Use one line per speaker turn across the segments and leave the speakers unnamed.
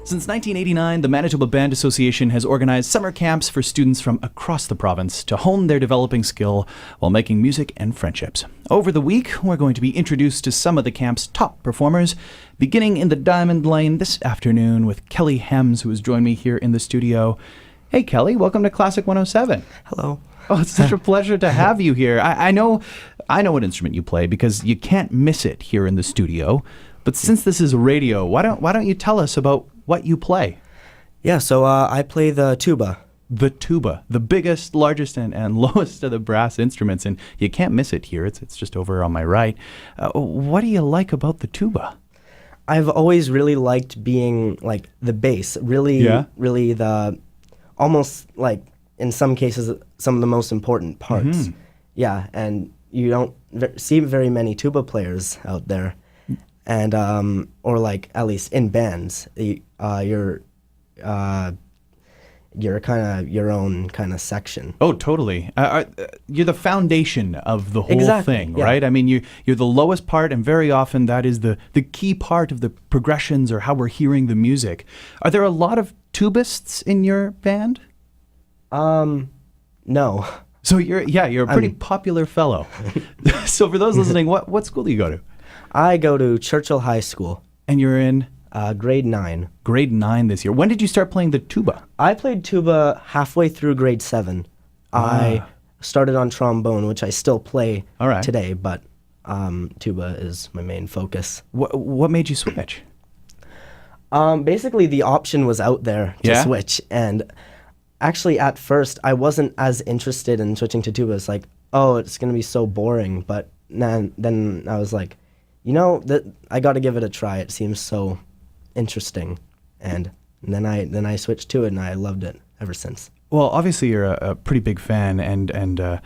Since 1989, the Manitoba Band Association has organized summer camps for students from across the province to hone their developing skill while making music and friendships. Over the week, we're going to be introduced to some of the camp's top performers, beginning in the Diamond Lane this afternoon with Kelly Hems, who has joined me here in the studio. Hey, Kelly, welcome to Classic 107.
Hello.
Oh, it's such a pleasure to have you here. I know what instrument you play because you can't miss it here in the studio. But since this is radio, why don't you tell us about what you play?
Yeah, so I play the tuba.
The tuba, the biggest, largest, and lowest of the brass instruments, and you can't miss it here. It's just over on my right. What do you like about the tuba?
I've always really liked being like the bass. Really the almost like in some cases some of the most important parts.
Mm-hmm.
Yeah, and you don't see very many tuba players out there. And or like at least in bands, you're kind of your own kind of section.
Oh, totally. You're the foundation of the whole thing,
yeah.
right? I mean, you're the lowest part, and very often that is the key part of the progressions or how we're hearing the music. Are there a lot of tubists in your band?
No.
So you're a pretty popular fellow. So for those listening, what school do you go to?
I go to Churchill High School.
And you're in?
Grade 9.
Grade 9 this year. When did you start playing the tuba?
I played tuba halfway through grade 7. I started on trombone, which I still play today, but tuba is my main focus.
What made you switch?
Basically, the option was out there to switch, and actually at first I wasn't as interested in switching to tuba. It's like, oh, it's going to be so boring, but then I was like, you know, I got to give it a try. It seems so interesting, and then I switched to it, and I loved it ever since.
Well, obviously you're a pretty big fan and a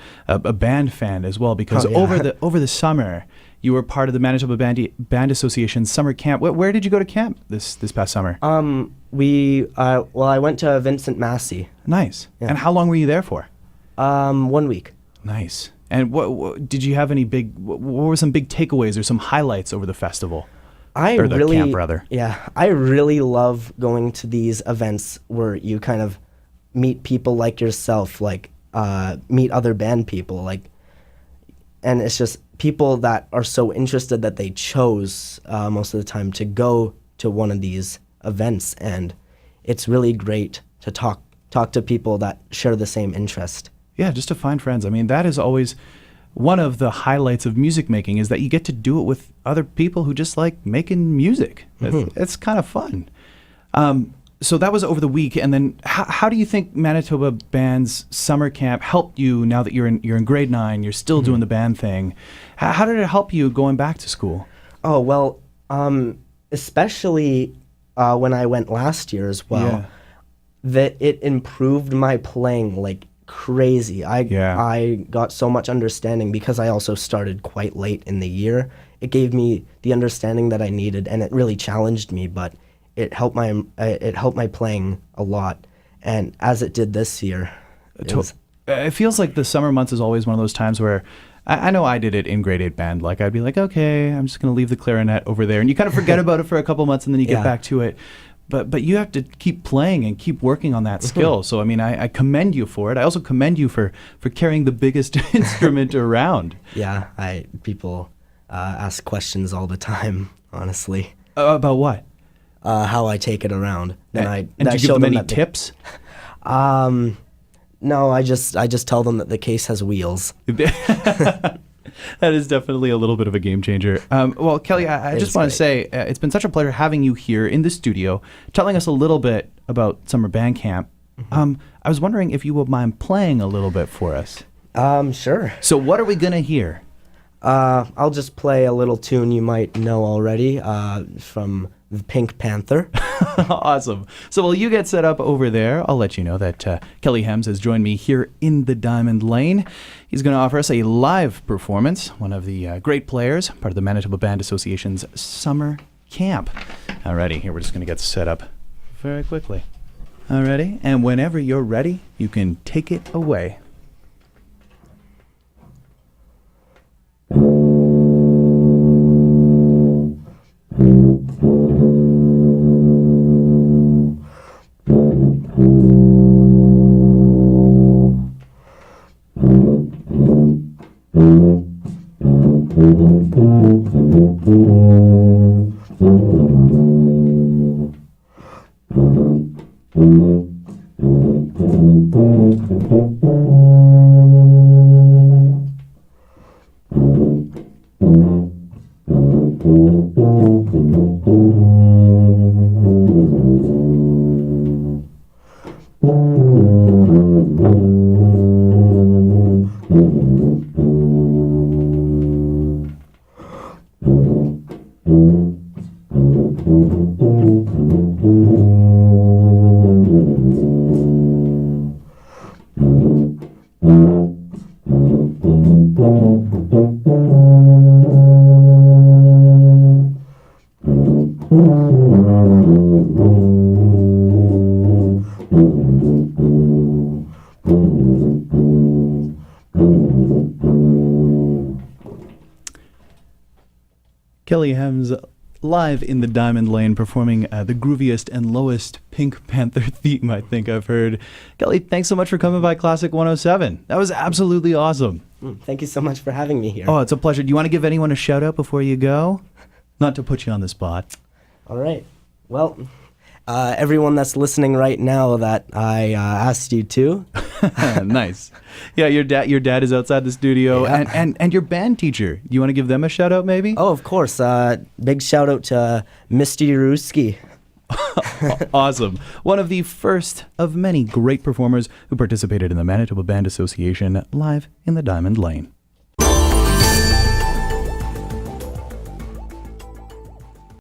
band fan as well, because over the summer you were part of the Manitoba Band Association's summer camp. Where did you go to camp this past summer?
I went to Vincent Massey.
Nice.
Yeah.
And how long were you there for?
1 week.
Nice. And what did you have any what were some big takeaways or some highlights over the festival? Camp, rather.
Yeah, I really love going to these events where you kind of meet people like yourself, like meet other band people, and it's just people that are so interested that they chose most of the time to go to one of these events, and it's really great to talk to people that share the same interest.
Yeah, just to find friends. I mean, that is always one of the highlights of music making, is that you get to do it with other people who just like making music.
Mm-hmm.
It's kind of fun. So that was over the week, and then how do you think Manitoba Band's summer camp helped you now that you're in grade 9, you're still doing the band thing? How did it help you going back to school?
Oh, well, especially when I went last year as well, that it improved my playing like crazy. I got so much understanding because I also started quite late in the year. It gave me the understanding that I needed, and it really challenged me, but it helped my playing a lot. And as it did this year,
it feels like the summer months is always one of those times where I know I did it in grade 8 band. Like, I'd be like, okay, I'm just going to leave the clarinet over there. And you kind of forget about it for a couple months, and then you get back to it. But you have to keep playing and keep working on that skill. So, I mean, I commend you for it. I also commend you for carrying the biggest instrument around.
Yeah, people ask questions all the time, honestly.
About what?
How I take it around.
And do you give them any tips?
No, I just tell them that the case has wheels.
That is definitely a little bit of a game changer. Well, Kelly, I just want to say it's been such a pleasure having you here in the studio, telling us a little bit about summer band camp. I was wondering if you would mind playing a little bit for us.
Sure.
So what are we going to hear?
I'll just play a little tune you might know already from the Pink Panther.
Awesome. So while you get set up over there, I'll let you know that Kelly Hems has joined me here in the Diamond Lane. He's going to offer us a live performance, one of the great players, part of the Manitoba Band Association's summer camp. Alrighty, here we're just going to get set up very quickly. Alrighty, and whenever you're ready, you can take it away. Kelly Hems live in the Diamond Lane performing the grooviest and lowest Pink Panther theme I think I've heard. Kelly, thanks so much for coming by Classic 107. That was absolutely awesome.
Thank you so much for having me here.
Oh, it's a pleasure. Do you want to give anyone a shout out before you go? Not to put you on the spot.
All right. Well, everyone that's listening right now that I asked you to.
Nice. Yeah, your dad is outside the studio,
Yeah.
and your band teacher. Do you want to give them a shout out maybe?
Oh, of course. Big shout out to Mr. Yaruski.
Awesome. One of the first of many great performers who participated in the Manitoba Band Association live in the Diamond Lane.